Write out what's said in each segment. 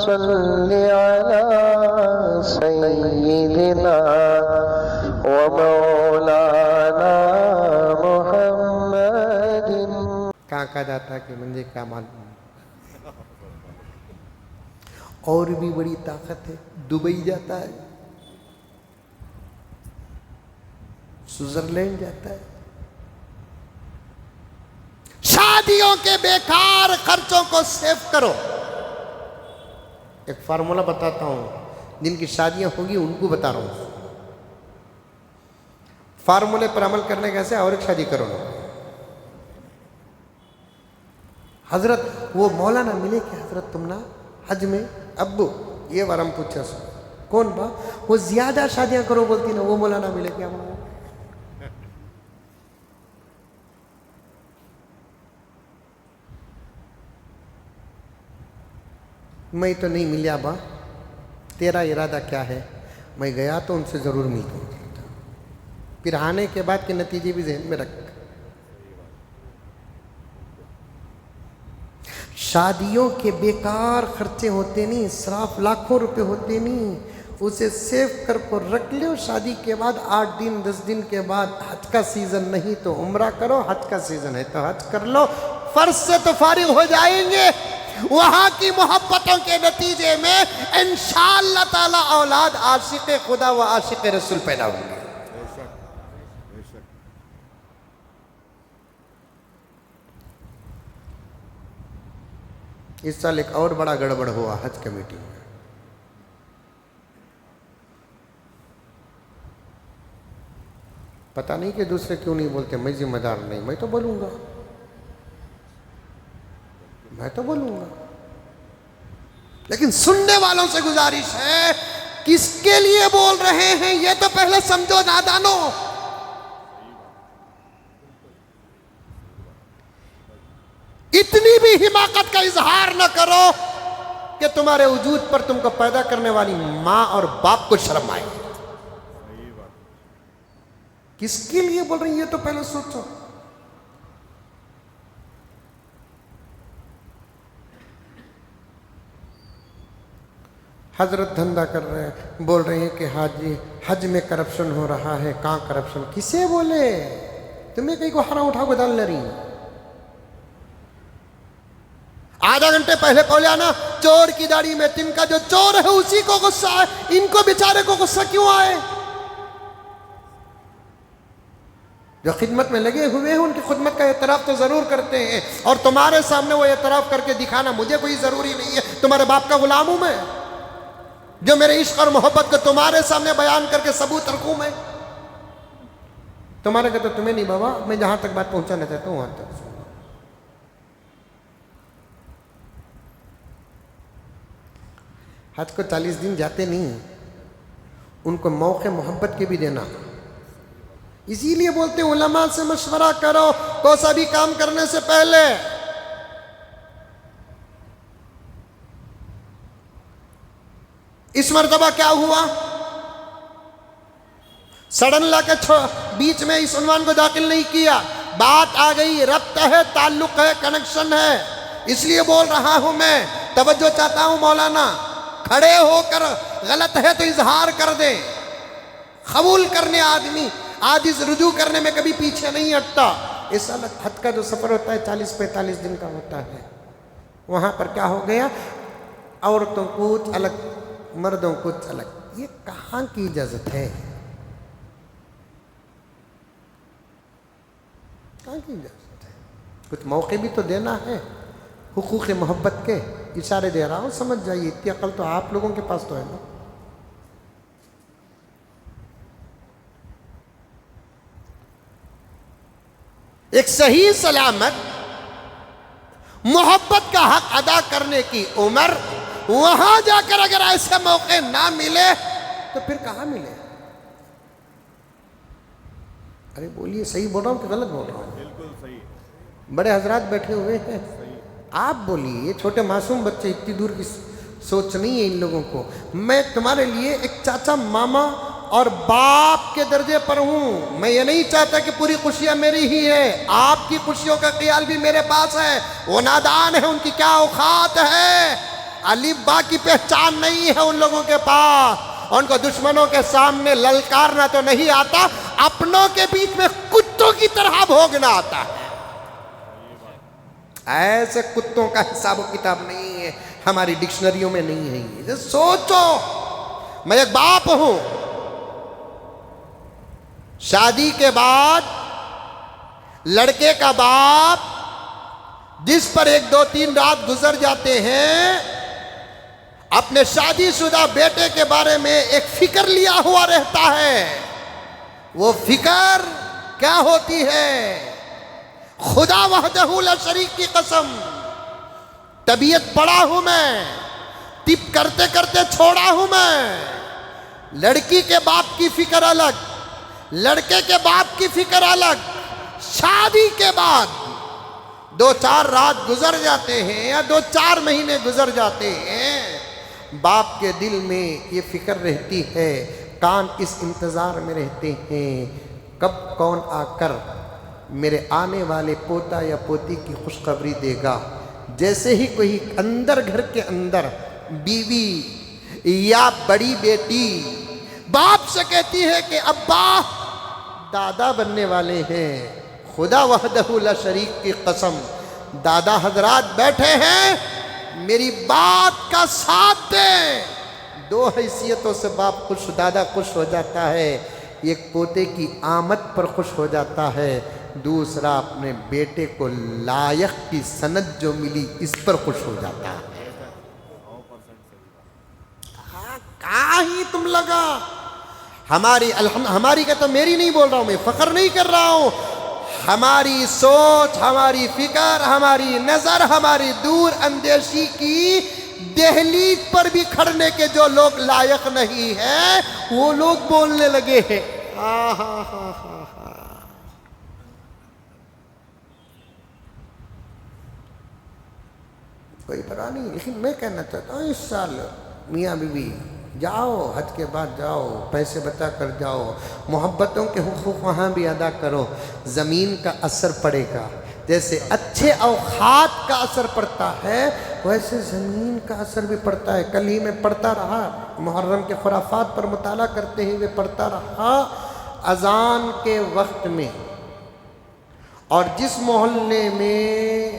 صل علی سیدنا و مولانا محمد. کہا جاتا کہ مجھے کیا معلوم. اور بھی بڑی طاقت ہے. دبئی جاتا ہے, سوئٹزرلینڈ جاتا ہے. شادیوں کے بیکار خرچوں کو سیو کرو. ایک فارمولا بتاتا ہوں, جن کی شادیاں ہوگی ان کو بتا رہا ہوں. فارمولے پر عمل کرنے کیسے, اور ایک شادی کرو نا. حضرت وہ مولانا ملے کہ حضرت تم نا حج میں ابو یہ وارم پوچھا سو کون با وہ زیادہ شادیاں کرو بولتی نا, وہ مولانا ملے کیا مولانا. میں تو نہیں ملیا با, تیرا ارادہ کیا ہے. میں گیا تو ان سے ضرور ملتا ہوں. پھر آنے کے بعد کے نتیجے بھی ذہن میں رکھ. شادیوں کے بیکار خرچے ہوتے نہیں, اسراف لاکھوں روپے ہوتے نہیں. اسے سیو کر کو رکھ لو. شادی کے بعد 8 دن 10 دن کے بعد حج کا سیزن نہیں تو عمرہ کرو, حج کا سیزن ہے تو حج کر لو. فرض سے تو فارغ ہو جائیں گے. وہاں کی محبتوں کے نتیجے میں انشاءاللہ تعالی اولاد عاشق خدا و عاشق رسول پیدا ہوں گے. اس سال ایک اور بڑا گڑبڑ ہوا حج کمیٹی میں. پتہ نہیں کہ دوسرے کیوں نہیں بولتے. میں ذمہ دار نہیں, میں تو بولوں گا, میں تو بولوں گا. لیکن سننے والوں سے گزارش ہے, کس کے لیے بول رہے ہیں یہ تو پہلے سمجھو نادانو. اتنی بھی حماقت کا اظہار نہ کرو کہ تمہارے وجود پر تم کو پیدا کرنے والی ماں اور باپ کو شرم آئے. کس کے لیے بول رہے ہیں یہ تو پہلے سوچو. حضرت دھندا کر رہے ہیں, بول رہے ہیں کہ حاجی حج میں کرپشن ہو رہا ہے. کہاں کرپشن, کسے بولے؟ تمہیں کہیں کو ہرا اٹھا کو ڈال لے رہی. آدھا گھنٹے پہلے بولے آنا چور کی داڑھی میں تن کا جو چور ہے اسی کو غصہ ہے. ان کو بیچارے کو غصہ کیوں آئے؟ جو خدمت میں لگے ہوئے ہیں ان کی خدمت کا اعتراف تو ضرور کرتے ہیں, اور تمہارے سامنے وہ اعتراف کر کے دکھانا مجھے کوئی ضروری نہیں ہے. تمہارے باپ کا غلام ہوں میں, جو میرے عشق اور محبت کو تمہارے سامنے بیان کر کے ثبوت رکھوں میں. تمہارے کہ تو تمہیں نہیں بابا, میں جہاں تک بات پہنچانا چاہتا ہوں وہاں تک. حج کو 40 دن جاتے نہیں, ان کو موقع محبت کے بھی دینا. اسی لیے بولتے ہیں علماء سے مشورہ کرو کوئی سا بھی کام کرنے سے پہلے. اس مرتبہ کیا ہوا, سڈن لا کے بیچ میں اس عنوان کو داخل نہیں کیا. بات آ گئی, ربط ہے, تعلق ہے, کنیکشن ہے, اس لیے بول رہا ہوں میں. توجہ چاہتا ہوں مولانا, کھڑے ہو کر غلط ہے تو اظہار کر دے. قبول کرنے آدمی عاجز رجوع کرنے میں کبھی پیچھے نہیں ہٹتا. اس الگ حج کا جو سفر ہوتا ہے 40-45 دن کا ہوتا ہے. وہاں پر کیا ہو گیا, عورتوں کچھ الگ, مردوں کچھ الگ. یہ کہاں کی اجازت ہے؟ کہاں کی اجازت ہے؟ کچھ موقع بھی تو دینا ہے. حقوق محبت کے اشارے دے رہا ہوں, سمجھ جائیے. اتنی عقل تو آپ لوگوں کے پاس تو ہے نا. ایک صحیح سلامت محبت کا حق ادا کرنے کی عمر, وہاں جا کر اگر ایسے موقع نہ ملے تو پھر کہاں ملے؟ ارے بولیے, صحیح بول رہا ہوں کہ غلط بول رہا ہوں؟ بالکل صحیح. بڑے حضرات بیٹھے ہوئے ہیں, آپ بولیے. یہ چھوٹے معصوم بچے, اتنی دور کی سوچ نہیں ہے ان لوگوں کو. میں تمہارے لیے ایک چاچا, ماما اور باپ کے درجے پر ہوں. میں یہ نہیں چاہتا کہ پوری خوشیاں میری ہی ہے. آپ کی خوشیوں کا خیال بھی میرے پاس ہے. وہ نادان ہے, ان کی کیا اوقات ہے. الف با کی پہچان نہیں ہے ان لوگوں کے پاس. ان کو دشمنوں کے سامنے للکارنا تو نہیں آتا, اپنوں کے بیچ میں کتوں کی طرح بھوگنا آتا ہے. ایسے کتوں کا حساب و کتاب نہیں ہے, ہماری ڈکشنریوں میں نہیں ہے یہ. سوچو, میں ایک باپ ہوں, شادی کے بعد لڑکے کا باپ جس پر 1 2 3 رات گزر جاتے ہیں, اپنے شادی شدہ بیٹے کے بارے میں ایک فکر لیا ہوا رہتا ہے. وہ فکر کیا ہوتی ہے؟ خدا وحدہ لا شریک کی قسم, طبیعت پڑا ہوں میں, ٹپ کرتے کرتے چھوڑا ہوں میں. لڑکی کے باپ کی فکر الگ, لڑکے کے باپ کی فکر الگ. شادی کے بعد 2 4 رات گزر جاتے ہیں یا 2 4 مہینے گزر جاتے ہیں, باپ کے دل میں یہ فکر رہتی ہے, کان اس انتظار میں رہتے ہیں کب کون آ کر میرے آنے والے پوتا یا پوتی کی خوشخبری دے گا. جیسے ہی کوئی اندر گھر کے اندر بیوی یا بڑی بیٹی باپ سے کہتی ہے کہ ابا دادا بننے والے ہیں, خدا وحدہ لا شریک کی قسم, دادا حضرات بیٹھے ہیں, میری بات کا ساتھ دیں. 2 حیثیتوں سے باپ خوش, دادا خوش ہو جاتا ہے. ایک پوتے کی آمد پر خوش ہو جاتا ہے, دوسرا اپنے بیٹے کو لائق کی سند جو ملی اس پر خوش ہو جاتا ہے. کہاں ہی تم لگا ہماری کا تو میری نہیں بول رہا ہوں میں, فخر نہیں کر رہا ہوں. ہماری سوچ, ہماری فکر, ہماری نظر, ہماری دور اندیشی کی دہلیز پر بھی کھڑنے کے جو لوگ لائق نہیں ہیں وہ لوگ بولنے لگے ہیں. کوئی پرواہ نہیں, لیکن میں کہنا چاہتا ہوں اس سال میاں بیوی جاؤ, حج کے بعد جاؤ, پیسے بتا کر جاؤ, محبتوں کے حقوق وہاں بھی ادا کرو. زمین کا اثر پڑے گا, جیسے اچھے اوقات کا اثر پڑتا ہے ویسے زمین کا اثر بھی پڑتا ہے. کل ہی میں پڑھتا رہا, محرم کے خرافات پر مطالعہ کرتے ہوئے پڑھتا رہا, اذان کے وقت میں اور جس محلے میں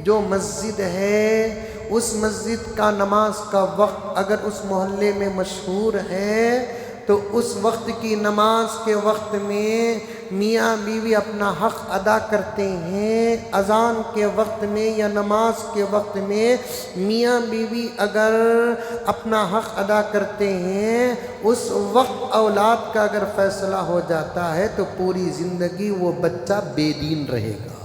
جو مسجد ہے اس مسجد کا نماز کا وقت اگر اس محلے میں مشہور ہے تو اس وقت کی نماز کے وقت میں میاں بیوی اپنا حق ادا کرتے ہیں. اذان کے وقت میں یا نماز کے وقت میں میاں بیوی اگر اپنا حق ادا کرتے ہیں, اس وقت اولاد کا اگر فیصلہ ہو جاتا ہے تو پوری زندگی وہ بچہ بے دین رہے گا.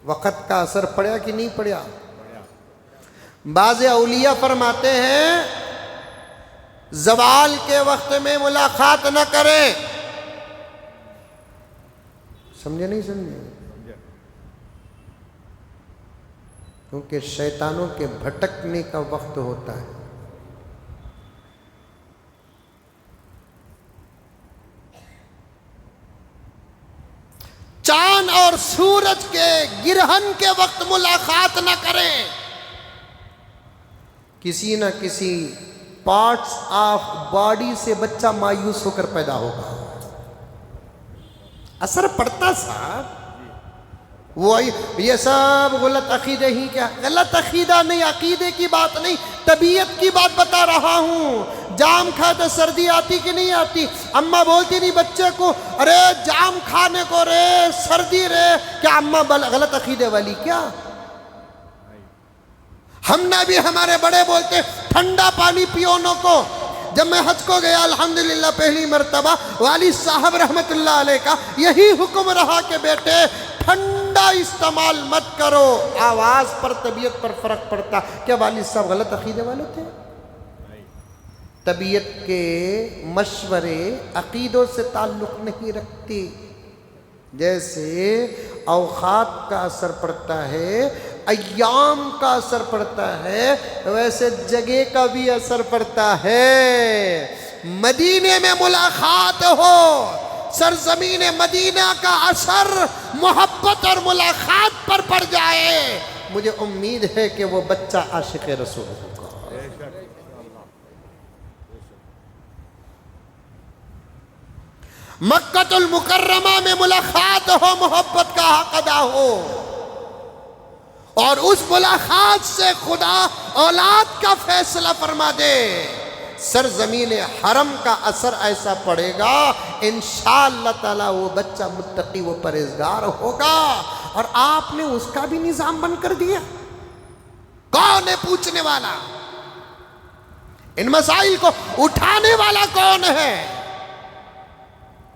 وقت کا اثر پڑیا کہ نہیں پڑیا؟ بعض اولیاء فرماتے ہیں زوال کے وقت میں ملاقات نہ کریں. سمجھے نہیں سمجھے؟ کیونکہ شیطانوں کے بھٹکنے کا وقت ہوتا ہے. چاند اور سورج کے گرہن کے وقت ملاقات نہ کریں. کسی نہ کسی پارٹس آف باڈی سے بچہ مایوس ہو کر پیدا ہوگا. اثر پڑتا صاحب. وہ یہ سب غلط عقیدے ہی کیا؟ غلط عقیدہ نہیں, عقیدے کی بات نہیں, طبیعت کی بات بتا رہا ہوں. جام کھائے تو سردی آتی کہ نہیں آتی؟ اماں بولتی نہیں بچے کو ارے جام کھانے کو رے سردی رے, کیا اماں غلط عقیدے والی کیا؟ ہم نے بھی ہمارے بڑے بولتے ٹھنڈا پانی پیو نو کو. جب میں حج کو گیا الحمدللہ پہلی مرتبہ, والد صاحب رحمت اللہ علیہ کا یہی حکم رہا کہ بیٹے ٹھنڈا استعمال مت کرو. آواز پر طبیعت پر فرق پڑتا. کیا والد صاحب غلط عقیدے والے تھے؟ طبیعت کے مشورے عقیدوں سے تعلق نہیں رکھتی. جیسے اوقات کا اثر پڑتا ہے, ایام کا اثر پڑتا ہے, ویسے جگہ کا بھی اثر پڑتا ہے. مدینے میں ملاقات ہو, سرزمین مدینہ کا اثر محبت اور ملاقات پر پڑ جائے، مجھے امید ہے کہ وہ بچہ عاشق رسول ہوگا۔ مکہ المکرمہ میں ملاقات ہو، محبت کا حق ادا ہو، اور اس ملاقات سے خدا اولاد کا فیصلہ فرما دے، سرزمین حرم کا اثر ایسا پڑے گا انشاءاللہ تعالی وہ بچہ متقی و پرہیزگار ہوگا۔ اور آپ نے اس کا بھی نظام بند کر دیا۔ کون ہے پوچھنے والا؟ ان مسائل کو اٹھانے والا کون ہے؟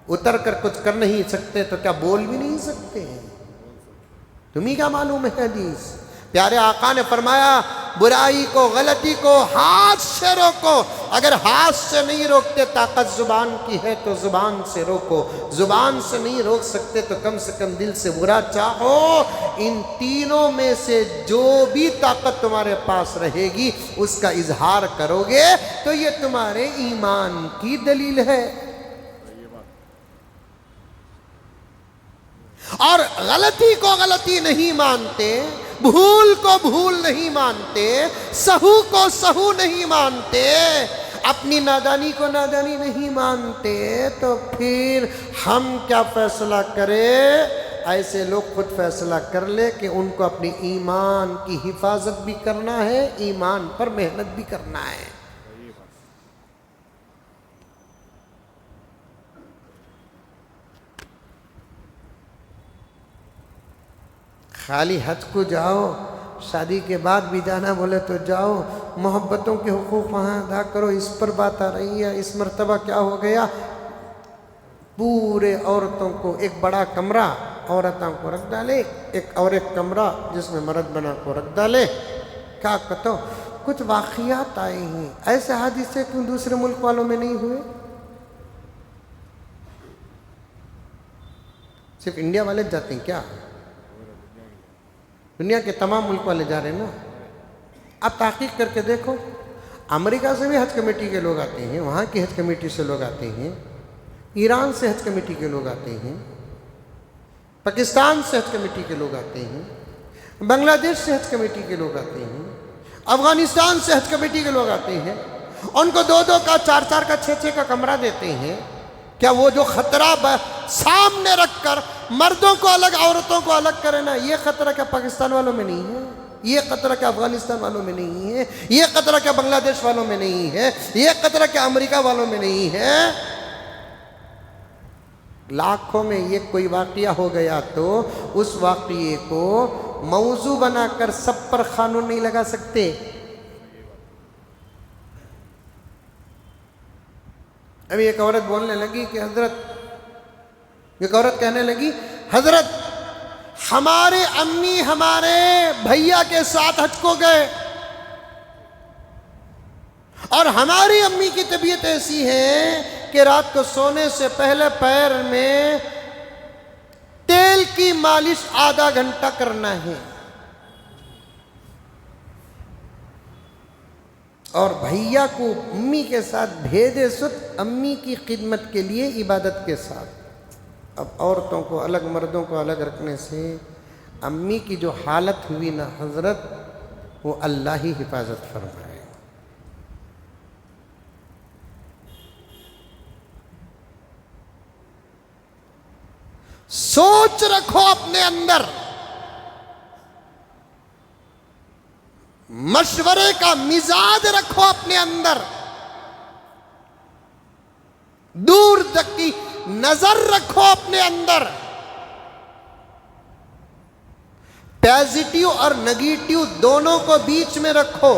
اتر کر کچھ کر نہیں سکتے تو کیا بول بھی نہیں سکتے؟ تمہیں کیا معلوم ہے حدیث؟ پیارے آقا نے فرمایا برائی کو، غلطی کو ہاتھ سے روکو، اگر ہاتھ سے نہیں روکتے طاقت زبان کی ہے تو زبان سے روکو، زبان سے نہیں روک سکتے تو کم سے کم دل سے برا چاہو۔ ان تینوں میں سے جو بھی طاقت تمہارے پاس رہے گی اس کا اظہار کرو گے تو یہ تمہارے ایمان کی دلیل ہے۔ اور غلطی کو غلطی نہیں مانتے، بھول کو بھول نہیں مانتے، سہو کو سہو نہیں مانتے، اپنی نادانی کو نادانی نہیں مانتے، تو پھر ہم کیا فیصلہ کریں؟ ایسے لوگ خود فیصلہ کر لے کہ ان کو اپنی ایمان کی حفاظت بھی کرنا ہے، ایمان پر محنت بھی کرنا ہے۔ خالی حج کو جاؤ، شادی کے بعد بھی جانا بولے تو جاؤ، محبتوں کے حقوق وہاں ادا کرو، اس پر بات آ رہی ہے۔ اس مرتبہ کیا ہو گیا، پورے عورتوں کو ایک بڑا کمرہ عورتوں کو رکھ ڈالے، ایک کمرہ جس میں مرد بنا کو رکھ ڈالے۔ کیا کہتے کچھ واقعات آئے ہیں، ایسے حادثے کیوں دوسرے ملک والوں میں نہیں ہوئے؟ صرف انڈیا والے جاتے ہیں کیا؟ دنیا کے تمام ملک والے جا رہے ہیں نا۔ آپ تحقیق کر کے دیکھو، امریکہ سے بھی حج کمیٹی کے لوگ آتے ہیں، وہاں کی حج کمیٹی سے لوگ آتے ہیں، ایران سے حج کمیٹی کے لوگ آتے ہیں، پاکستان سے حج کمیٹی کے لوگ آتے ہیں، بنگلہ دیش سے حج کمیٹی کے لوگ آتے ہیں، افغانستان سے حج کمیٹی کے لوگ آتے ہیں۔ ان کو 2-2 کا 4-4 کا 6-6 کا کمرہ دیتے ہیں۔ کیا وہ جو خطرہ سامنے رکھ کر مردوں کو الگ عورتوں کو الگ کرے نا، یہ خطرہ کیا پاکستان والوں میں نہیں ہے؟ یہ خطرہ کیا افغانستان والوں میں نہیں ہے؟ یہ خطرہ کیا بنگلہ دیش والوں میں نہیں ہے؟ یہ خطرہ کیا امریکہ والوں میں نہیں ہے؟ لاکھوں میں یہ کوئی واقعہ ہو گیا تو اس واقعے کو موضوع بنا کر سب پر قانون نہیں لگا سکتے۔ ابھی ایک عورت بولنے لگی کہ حضرت، ایک عورت کہنے لگی حضرت ہمارے امی ہمارے بھیا کے ساتھ حج کو گئے اور ہماری امی کی طبیعت ایسی ہے کہ رات کو سونے سے پہلے پیر میں تیل کی مالش آدھا گھنٹہ کرنا ہے، اور بھیا کو امی کے ساتھ بھیجے ست امی کی خدمت کے لیے عبادت کے ساتھ۔ اب عورتوں کو الگ مردوں کو الگ رکھنے سے امی کی جو حالت ہوئی نا حضرت، وہ اللہ ہی حفاظت فرمائے۔ سوچ رکھو اپنے اندر، مشورے کا مزاج رکھو اپنے اندر، دور تک کی نظر رکھو اپنے اندر، پازیٹیو اور نگیٹیو دونوں کو بیچ میں رکھو،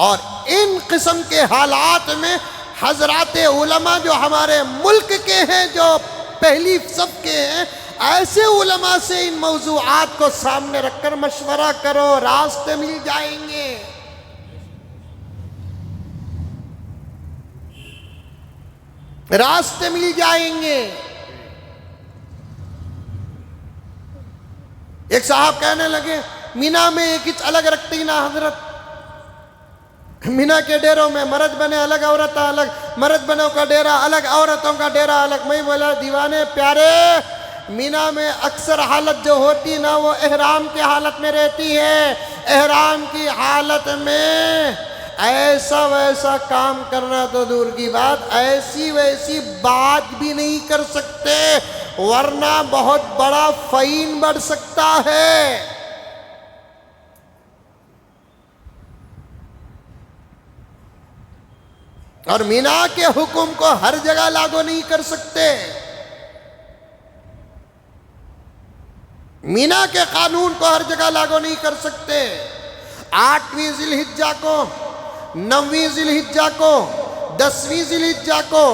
اور ان قسم کے حالات میں حضرات علماء جو ہمارے ملک کے ہیں، جو پہلی صف کے ہیں، ایسے علماء سے ان موضوعات کو سامنے رکھ کر مشورہ کرو، راستے مل جائیں گے۔ راستے مل جائیں گے۔ ایک صاحب کہنے لگے مینا میں ایک ہچ الگ رکھتی نا حضرت، مینا کے ڈیروں میں مرد بنے الگ، عورت الگ، مرد بنوں کا ڈیرا الگ، عورتوں کا ڈیرا الگ۔ میں بولا دیوانے پیارے، مینا میں اکثر حالت جو ہوتی نا وہ احرام کی حالت میں رہتی ہے۔ احرام کی حالت میں ایسا ویسا کام کرنا تو دور کی بات، ایسی ویسی بات بھی نہیں کر سکتے، ورنہ بہت بڑا فائن بڑھ سکتا ہے۔ اور مینا کے حکم کو ہر جگہ لاگو نہیں کر سکتے، مینا کے قانون کو ہر جگہ لاگو نہیں کر سکتے۔ 8ویں ذی الحجہ کو، 9ویں ذی الحجہ کو، 10ویں ذی الحجہ کو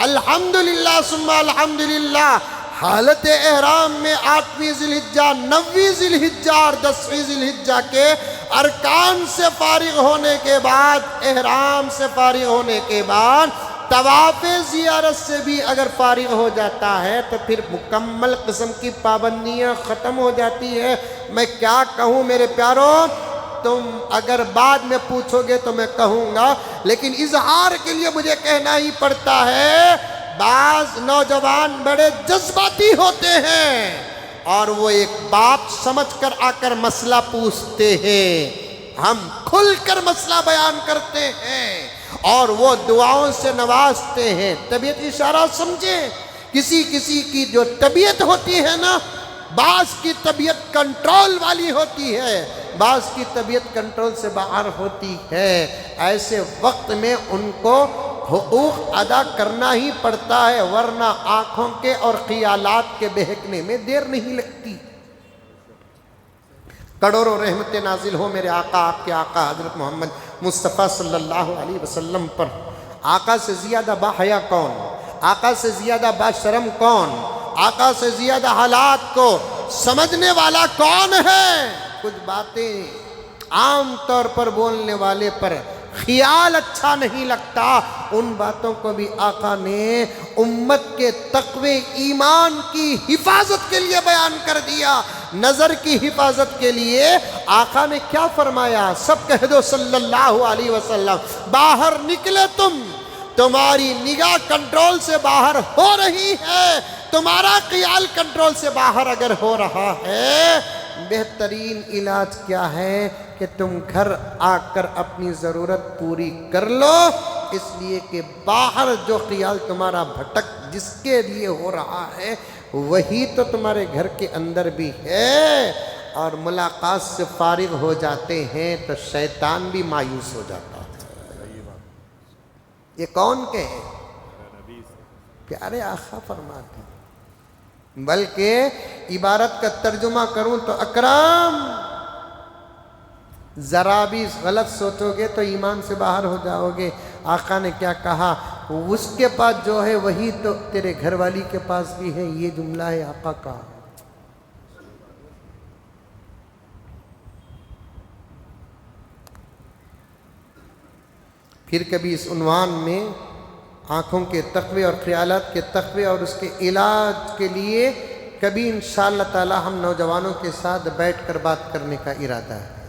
الحمدللہ ثم الحمدللہ حالت احرام میں 8ویں ذی الحجہ، 9ویں ذی الحجہ اور 10ویں ذی الحجہ کے ارکان سے فارغ ہونے کے بعد، احرام سے فارغ ہونے کے بعد طواف زیارت سے بھی اگر فارغ ہو جاتا ہے تو پھر مکمل قسم کی پابندیاں ختم ہو جاتی ہے۔ میں کیا کہوں میرے پیاروں، تم اگر بعد میں پوچھو گے تو میں کہوں گا، لیکن اظہار کے لیے مجھے کہنا ہی پڑتا ہے۔ بعض نوجوان بڑے جذباتی ہوتے ہیں اور وہ ایک باپ سمجھ کر آ کر مسئلہ پوچھتے ہیں، ہم کھل کر مسئلہ بیان کرتے ہیں اور وہ دعاؤں سے نوازتے ہیں۔ طبیعت اشارہ سمجھیں، کسی کسی کی جو طبیعت ہوتی ہے نا، بعض کی طبیعت کنٹرول والی ہوتی ہے، بعض کی طبیعت کنٹرول سے باہر ہوتی ہے، ایسے وقت میں ان کو حقوق ادا کرنا ہی پڑتا ہے، ورنہ آنکھوں کے اور خیالات کے بہکنے میں دیر نہیں لگتی۔ کروڑوں رحمت نازل ہو میرے آقا، آپ کے آقا حضرت محمد مصطفیٰ صلی اللہ علیہ وسلم پر۔ آقا سے زیادہ باحیا کون؟ آقا سے زیادہ باشرم کون؟ آقا سے زیادہ حالات کو سمجھنے والا کون ہے؟ کچھ باتیں عام طور پر بولنے والے پر خیال اچھا نہیں لگتا، ان باتوں کو بھی آقا نے امت کے تقوی ایمان کی حفاظت کے لیے بیان کر دیا۔ نظر کی حفاظت کے لیے آقا نے کیا فرمایا؟ سب کہہ دو صلی اللہ علیہ وسلم، باہر نکلے تمہاری نگاہ کنٹرول سے باہر ہو رہی ہے، تمہارا خیال کنٹرول سے باہر اگر ہو رہا ہے، بہترین علاج کیا ہے کہ تم گھر آ کر اپنی ضرورت پوری کر لو، اس لیے کہ باہر جو خیال تمہارا بھٹک جس کے لیے ہو رہا ہے وہی تو تمہارے گھر کے اندر بھی ہے۔ اور ملاقات سے فارغ ہو جاتے ہیں تو شیطان بھی مایوس ہو جاتا ہے۔ یہ کون کہے؟ پیارے آقا فرماتے ہیں، بلکہ عبارت کا ترجمہ کروں تو اکرام، ذرا بھی غلط سوچو گے تو ایمان سے باہر ہو جاؤ گے۔ آقا نے کیا کہا؟ اس کے پاس جو ہے وہی تو تیرے گھر والی کے پاس بھی ہے، یہ جملہ ہے آقا کا۔ پھر کبھی اس عنوان میں آنکھوں کے تقوی اور خیالات کے تقوی اور اس کے علاج کے لیے کبھی انشاءاللہ تعالی ہم نوجوانوں کے ساتھ بیٹھ کر بات کرنے کا ارادہ ہے۔